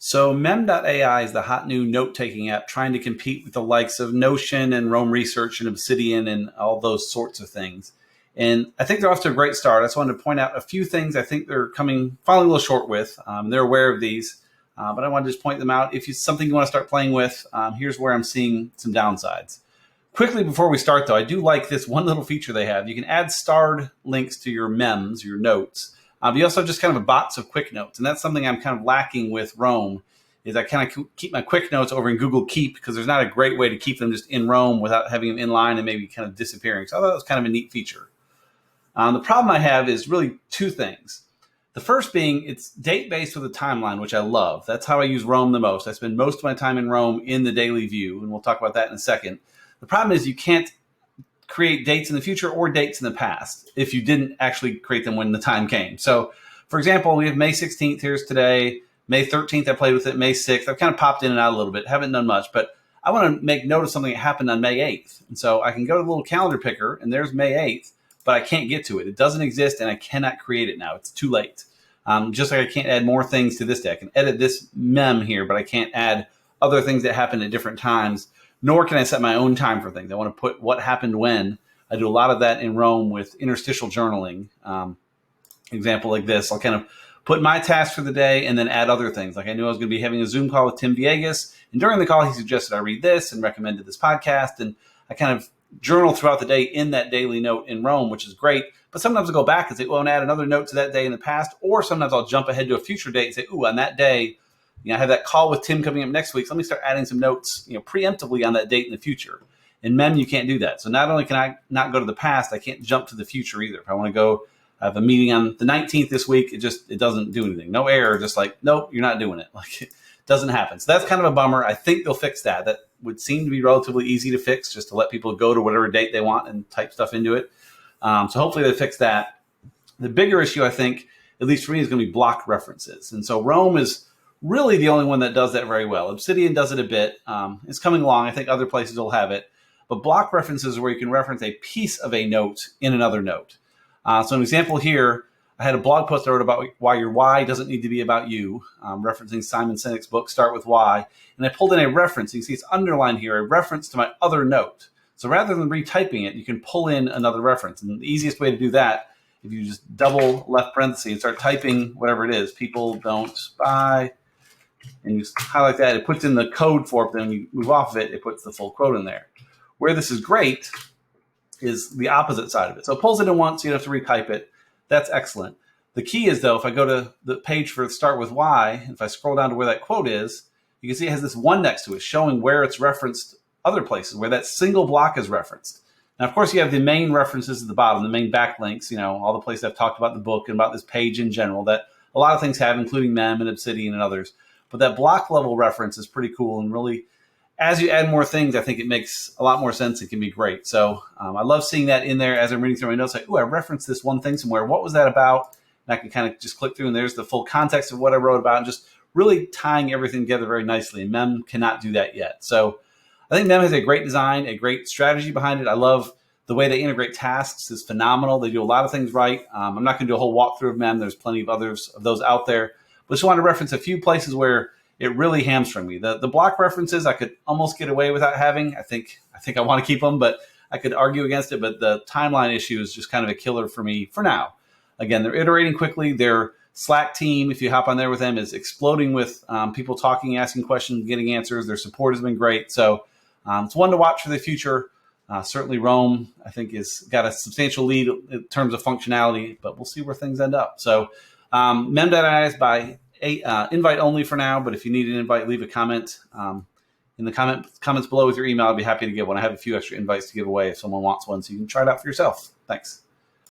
So Mem.ai is the hot new note-taking app trying to compete with the likes of Notion and Rome Research and Obsidian and all those sorts of things. And I think they're off to a great start. I just wanted to point out a few things I think they're falling a little short with. They're aware of these, but I wanted to just point them out. If it's something you want to start playing with, here's where I'm seeing some downsides. Quickly before we start, though, I do like this one little feature they have. You can add starred links to your mems, your notes. But you also have just kind of a box of quick notes, and that's something I'm kind of lacking with Rome. Is I kind of keep my quick notes over in Google Keep because there's not a great way to keep them just in Rome without having them in line and maybe kind of disappearing. So I thought that was kind of a neat feature. The problem I have is really two things. The first being it's date-based with a timeline, which I love. That's how I use Rome the most. I spend most of my time in Rome in the daily view, and we'll talk about that in a second. The problem is you can't create dates in the future or dates in the past if you didn't actually create them when the time came. So, for example, we have May 16th. Here's today. May 13th, I played with it. May 6th, I've kind of popped in and out a little bit. Haven't done much, but I want to make note of something that happened on May 8th. And so I can go to the little calendar picker, and there's May 8th, but I can't get to it. It doesn't exist, and I cannot create it now. It's too late. Just like I can't add more things to this day. I can edit this mem here, but I can't add other things that happen at different times, nor can I set my own time for things. I want to put what happened when. I do a lot of that in Rome with interstitial journaling. Example like this, I'll kind of put my task for the day and then add other things. Like I knew I was going to be having a Zoom call with Tim Viegas, and during the call, he suggested I read this and recommended this podcast. And I kind of journal throughout the day in that daily note in Rome, which is great. But sometimes I'll go back and say, well, and add another note to that day in the past. Or sometimes I'll jump ahead to a future date and say, ooh, on that day, I have that call with Tim coming up next week. So let me start adding some notes, preemptively on that date in the future. In Mem, you can't do that. So not only can I not go to the past, I can't jump to the future either. If I want to go, I have a meeting on the 19th this week, it doesn't do anything. No error, just like, nope, you're not doing it. Like it doesn't happen. So that's kind of a bummer. I think they'll fix that. That would seem to be relatively easy to fix, just to let people go to whatever date they want and type stuff into it. So hopefully they fix that. The bigger issue, I think, at least for me, is going to be blocked references. And so Rome is really the only one that does that very well. Obsidian does it a bit. It's coming along. I think other places will have it. But block references are where you can reference a piece of a note in another note. So an example here, I had a blog post I wrote about why your why doesn't need to be about you, referencing Simon Sinek's book, Start With Why. And I pulled in a reference. You can see it's underlined here, a reference to my other note. So rather than retyping it, you can pull in another reference. And the easiest way to do that, if you just double left parenthesis and start typing whatever it is, people don't buy, and you highlight that, it puts in the code for it. Then when you move off of it, it puts the full quote in there. Where this is great is the opposite side of it. So it pulls it in once, you don't have to retype it. That's excellent. The key is, though, if I go to the page for Start With Why, if I scroll down to where that quote is, you can see it has this one next to it showing where it's referenced other places, where that single block is referenced. Now, of course, you have the main references at the bottom, the main backlinks, all the places I've talked about the book and about this page in general that a lot of things have, including Mem and Obsidian and others. But that block level reference is pretty cool, and really, as you add more things, I think it makes a lot more sense. It can be great. So I love seeing that in there as I'm reading through my notes. Like, ooh, I referenced this one thing somewhere. What was that about? And I can kind of just click through, and there's the full context of what I wrote about, and just really tying everything together very nicely. And Mem cannot do that yet. So I think Mem has a great design, a great strategy behind it. I love the way they integrate tasks is phenomenal. They do a lot of things right. I'm not going to do a whole walkthrough of Mem. There's plenty of others of those out there. But just want to reference a few places where it really hamstrung me. The block references I could almost get away without having. I think I want to keep them, but I could argue against it. But the timeline issue is just kind of a killer for me for now. Again, they're iterating quickly. Their Slack team, if you hop on there with them, is exploding with people talking, asking questions, getting answers. Their support has been great. So it's one to watch for the future. Certainly Rome, I think, has got a substantial lead in terms of functionality, but we'll see where things end up. So Mem.ai is by invite only for now, but if you need an invite, leave a comment in the comments below with your email. I'd be happy to give one. I have a few extra invites to give away if someone wants one, so you can try it out for yourself. Thanks.